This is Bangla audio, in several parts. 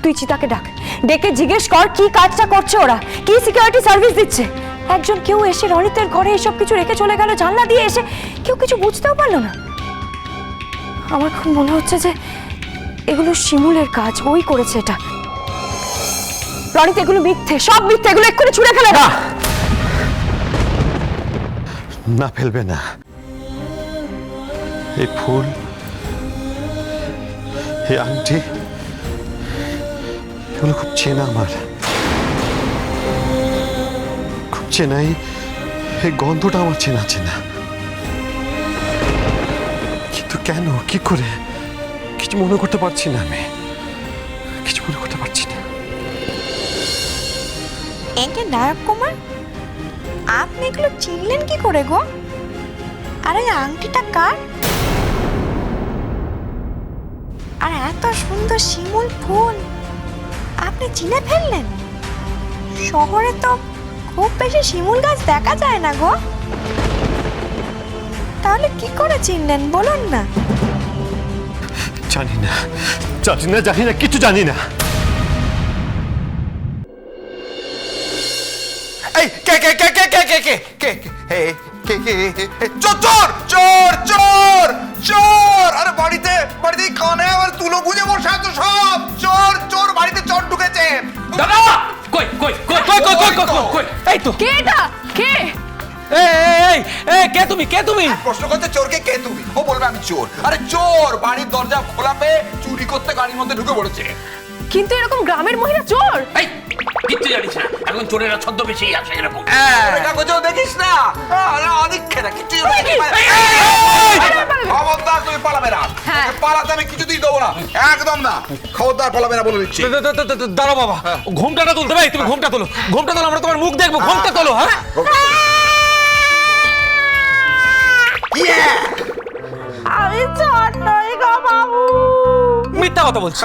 তুই চিতাকে ডাক, ডেকে জিজ্ঞেস কর কি কাজটা করছে ওরা, কি সিকিউরিটি সার্ভিস দিচ্ছে। একজন কেউ এসে রনিতের ঘরে এসব কিছু রেখে চলে গেল, জানলা দিয়ে এসে কেউ কিছু বুঝতেও পারলো না। আমার খুব মনে হচ্ছে যে এগুলো শিমুলের কাজ, ওই করেছে এটা। রনিত এগুলো মিথ্যে, সব মিথ্যে, এগুলো এক্ষুনি ছুঁড়ে ফেলে না। না ফেলবে না, এই ফুল, এই আংটি, এগুলো খুব চেনা আমার, খুব চেনাই। এই গন্ধটা আমার চেনা চেনা, কিন্তু কেন, কি করে, কিছু মনে করতে পারছি না, আমি কিছু মনে করতে পারছি না। একে নায়ক কুমার, আপনি এগুলো চিনলেন কি করে গো? আর এই আংটিটা কার? আর এত সুন্দর শিমুল ফুল আপনি চিনে ফেললেন? শহরে তো খুব বেশি শিমুল গাছ দেখা যায় না গো, তাহলে কি করে চিনলেন বলুন না? জানি না, জানি না, জানি না, কিছু জানি না। এই কে কে কে কে কে কে কে কে কে কে কে চোর চোর চোর চোর চোর! আরে বাড়িতে বাড়িতে কানে আমার তুলো গুঁজে বসে আছে সব। চোর চোর, বাড়িতে চোর ঢুকেছে। দাদা কই কই কই কই কই কই কই কই এই তো কে এটা? কে? এই এই কে তুমি, কে তুমি? প্রশ্ন করছে চোরকে কে তুমি, ও বলবে আমি চোর। আরে চোর বাড়ির দরজা খোলা পেয়ে চুরি করতে গাড়ির মধ্যে ঢুকে পড়েছে। কিন্তু এরকম গ্রামের মহিলা চোর? এই কিচ্ছু জানিস না, এখন চোরেরা ছদ্মবেশেই আসে এরকম। কাগজেও দেখিস না, অনেক খেলা কিচ্ছু খবরদার তুমি পালাবে না। পালাতে আমি কিছুতেই দেবো না, একদম না, খবরদার পালাবে না বলে দিচ্ছি। দাঁড়াও বাবা, ঘোমটাটা তুলতে ভাই, তুমি ঘোমটা তোলো, ঘোমটা তোলো, আমরা তোমার মুখ দেখবো, ঘোমটা তোলো। হ্যাঁ আমি চোর নই গো বাবু, মিথ্যা কথা বলছি।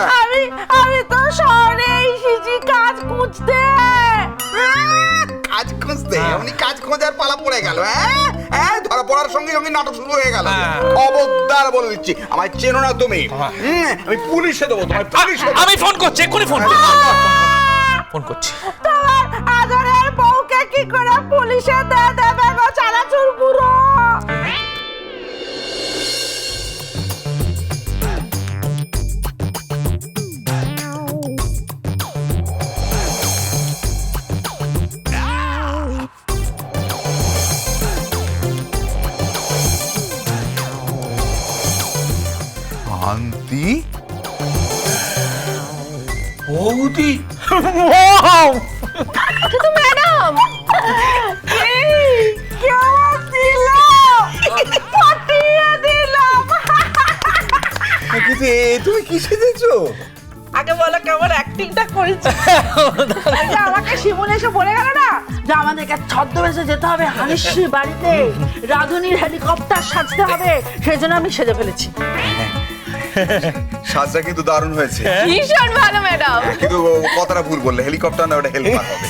আমি তো শহরে এসেছি কাজ খুঁজতে। কাজ খুঁজতে? উনি কাজ খোঁজার পালা পড়ে গেল। হ্যাঁ, ধরা পড়ার সঙ্গে সঙ্গে নাটক শুরু হয়ে গেল। খবরদার বলে দিচ্ছি, আমায় চেনো না তুমি। আমি পুলিশে দেবো তোমায়, পুলিশে। আমি ফোন করছি, এক্ষুনি ফোন ফোন করছি। তোমার আদরের বউকে কি করে পুলিশে দিয়ে দেবে গো চানাচুর বুড়ো? শান্তি বৌদি, কিন্তু ম্যাডাম কেমন দিল? পটিয়ে দিলাম। তুমি কি সেজেছো? আগে বলো কেমন অ্যাক্টিংটা করেছে। আমাকে শিমুল এসে বলে গেল না যে আমাদেরকে ছদ্মবেশে যেতে হবে হানিশ্রীর বাড়িতে, রাধুনির হেলিকপ্টার সাজতে হবে, সেই জন্য আমি সেজে ফেলেছি। সাজটা কিন্তু দারুণ হয়েছে, ভীষণ ভালো ম্যাডাম। কিন্তু কথাটা ভুল বললে, হেলিকপ্টার না, ওটা হেল্পার হবে।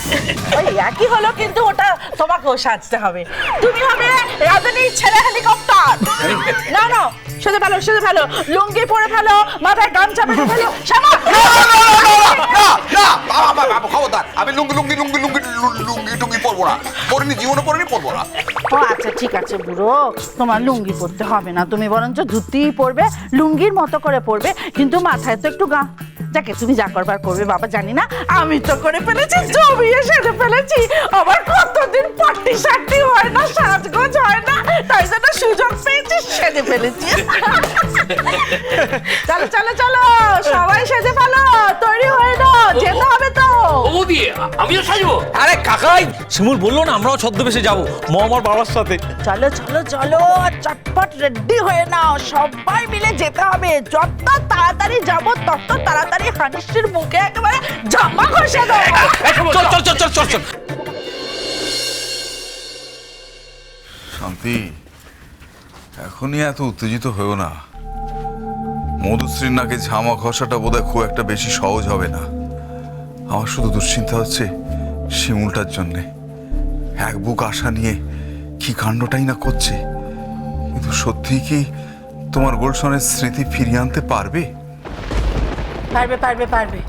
ওই একই হলো, কিন্তু ওটা তোমাকেও সাজতে হবে। তুমি হবে রাধুনির ছেলে হেলিকপ্টার। না না, সেজে ফেলো, সেজে ফেলো, লুঙ্গি পরে ফেলো, মাথায় গামছা বেঁধে ফেলো। শ্যামা, খবরদার, আমি লুঙ্গি লুঙ্গি লুঙ্গি লুঙ্গি লুঙ্গি টুঙ্গি পরবো না, পরিনি, জীবনে পরিনি, পরবো না। ও আচ্ছা ঠিক আছে বুড়ো, তোমার লুঙ্গি পরতে হবে না, তুমি বরঞ্চ ধুতিই পরবে, লুঙ্গির মতো করে পরবে, কিন্তু মাথায় তো একটু যাকে তুমি যা করবার করবে বাবা, জানি না। আমি তো করে ফেলেছি, জমিয়ে সেজে ফেলেছি। আবার কতদিন পার্টি সার্টি হয় না, সাজগোজ হয় না, তাই জন্য সুযোগ পেয়েছি, সেজে ফেলেছি। চলো চলো চলো, সবাই সেজে ফেলো, তৈরি হয়ে নাও, যেতে হবে তো। বৌদি আমিও সাজবো? আরে কাকাই, শিমুল বললো না আমরাও ছদ্মবেশে যাবো, আমার বাবার সাথে। চলো চলো চলো, চটপট রেডি হয়ে নাও, সবাই মিলে যেতে হবে। যত তাড়াতাড়ি যাবো তত তাড়াতাড়ি হানিশ্রীর মুখে একেবারে জামা ঘষে দেবো। চল চল চল চল চল চল। শান্তি, এখনই এত উত্তেজিত হয়েও না। মধুশ্রীর নাকে জামা ঘষাটা বোধহয় খুব একটা বেশি সহজ হবে না। আমার শুধু দুশ্চিন্তা হচ্ছে শিমুলটার জন্যে। এক বুক আশা নিয়ে কি কাণ্ডটাই না করছে, কিন্তু সত্যিই কি তোমার গুলশনের স্মৃতি ফিরিয়ে আনতে পারবে? পারবে পারবে পারবে,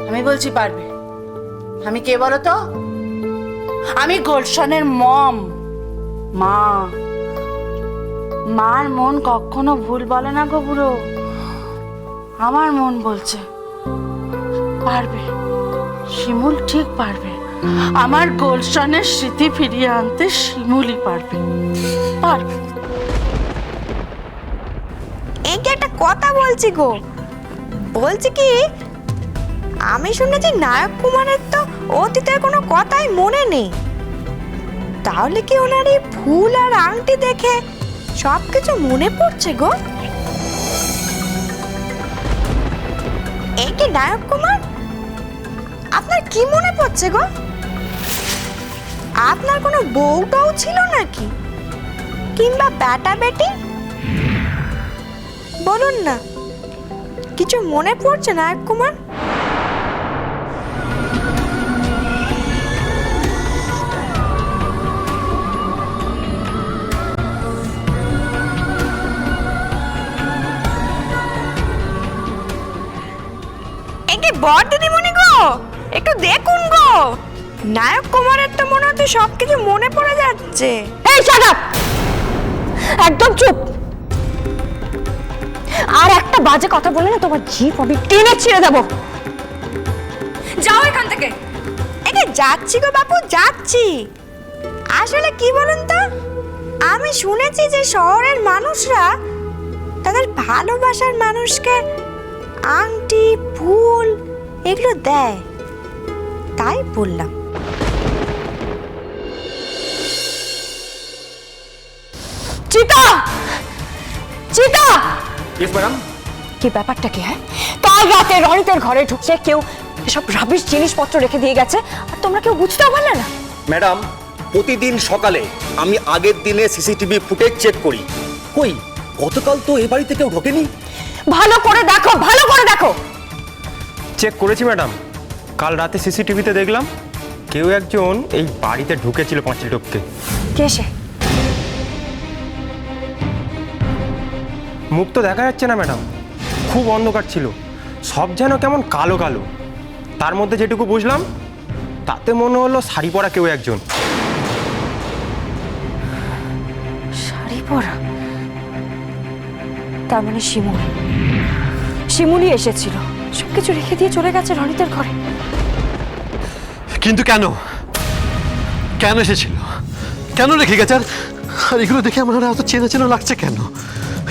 আমি বলছি পারবে। আমি কে বলো তো? আমি গুলশানের মম, মা। মার মন কখনো ভুল বলে না গো বুড়ো। আমার মন বলছে পারবে, শিমুল ঠিক পারবে। আমার গুলশানের স্মৃতি ফিরিয়ে আনতে শিমুলই পারবে, পারবে। এই কি একটা কথা বলছি গো, বলছি কি আমি শুনেছি নায়ক কুমারের তো অতীতের কোনো কথাই মনে নেই, তাহলে কি ওনার এই ফুল আর আংটি দেখে সবকিছু মনে পড়ছে গো? এই কি নায়ক কুমার, আপনার কি মনে পড়ছে গো? আপনার কোনো বউটাও ছিল নাকি, কিংবা বেটা বেটি? বলুন না, কিছু মনে পড়ছে নায়ক কুমার? একে বড় দিদিমণি গো, একটু দেখুন গো, নায়ক কুমারের তো মনে হচ্ছে সবকিছু মনে পড়ে যাচ্ছে। এই শাট আপ, একদম চুপ। আর একটা বাজে কথা বলে না তোমার জিভ আমি টেনে ছিঁড়ে দেবো। যাও এখান থেকে। একে যাচ্ছি গো বাপু, যাচ্ছি। আসলে কি বলুন তো, আমি শুনেছি যে শহরের মানুষরা তাদের ভালোবাসার মানুষকে আংটি ফুল এগুলো দেয়, তাই বললাম। চিতা, চিতা। Yes madam. কি ব্যাপারটা কি? হ্যাঁ, কাল রাতে রনিতের ঘরে ঢুকছে কেউ সব রাবিশ জিনিসপত্র রেখে দিয়ে গেছে, আর তোমরা কেউ বুঝতেও পারলে না। ম্যাডাম, প্রতিদিন সকালে আমি আগের দিনে সিসিটিভি ফুটেজ চেক করি। কই, গতকাল তো এ বাড়িতে কেউ ঢোকেনি। ভালো করে দেখো, ভালো করে দেখো। চেক করেছি ম্যাডাম, কাল রাতে সিসিটিভিতে দেখলাম কেউ একজন এই বাড়িতে ঢুকেছিল পাঁচিল টপকে। কে সে? মুখ তো দেখা যাচ্ছে না ম্যাডাম, খুব অন্ধকার ছিল, সব যেন কেমন কালো কালো। তার মধ্যে যেটুকু বুঝলাম তাতে মনে হলো শাড়ি পরা কেউ একজন। শাড়ি পরা? তার মানে শিমুল, শিমুলই এসেছিল, সবকিছু রেখে দিয়ে চলে গেছে রনিতের ঘরে। কিন্তু কেন, কেন এসেছিল, কেন রেখে গেছে? আর এগুলো দেখে আমার এত চেনা চেনা লাগছে কেন?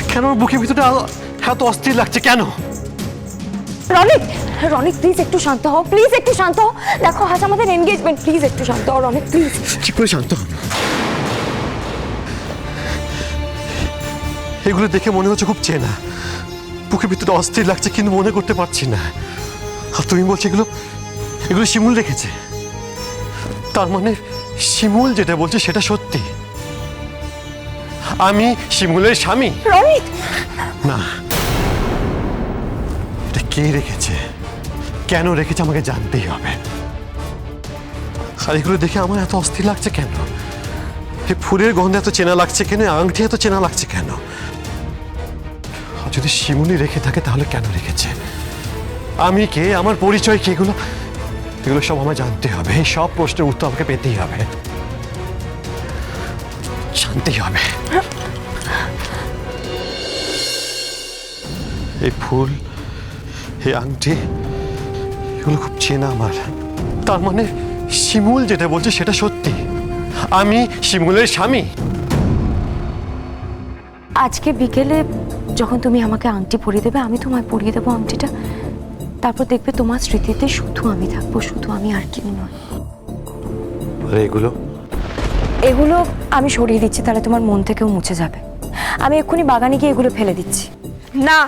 কেন আমার বুকের ভিতরে এত অস্থির লাগছে কেন? রনিত, রনিত প্লিজ একটু শান্ত হও, প্লিজ একটু শান্ত হও। দেখো আজ আমাদের এনগেজমেন্ট, প্লিজ একটু শান্ত হও রনিত, প্লিজ। কি করে শান্ত হব? এগুলো দেখে মনে হচ্ছে খুব চেনা, বুকের ভিতরে অস্থির লাগছে কিন্তু মনে করতে পারছি না। আর তুমি বলছো এগুলো এগুলো শিমুল রেখেছে, তার মানে শিমুল যেটা বলছে সেটা সত্যি, আমি শিমুলের স্বামী। রনিত না, এটা কে রেখেছে, কেন রেখেছে আমাকে জানতেই হবে। আর এগুলো দেখে আমার এত অস্থির লাগছে কেন? এই ফুলের গন্ধে এত চেনা লাগছে কেন? আংটি এত চেনা লাগছে কেন? আর যদি শিমুলি রেখে থাকে তাহলে কেন রেখেছে? আমি কে, আমার পরিচয় কি, এগুলো এগুলো সব আমার জানতে হবে। এই সব প্রশ্নের উত্তর আমাকে পেতেই হবে, জানতেই হবে। এই ফুল, এই আংটি এগুলো খুব চেনা আমার, তার মানে শিমুল যেটা বলছে সেটা সত্যি, আমি শিমুলের স্বামী। আজকে বিকেলে যখন তুমি আমাকে আংটি পরিয়ে দেবে, আমি তোমায় পরিয়ে দেবো আংটিটা, তারপর দেখবে তোমার স্মৃতিতে শুধু আমি থাকবো, শুধু আমি, আর কেউ নয়। এগুলো এগুলো আমি সরিয়ে দিচ্ছি, তাহলে তোমার মন থেকেও মুছে যাবে। আমি এক্ষুনি বাগানে গিয়ে এগুলো ফেলে দিচ্ছি। না,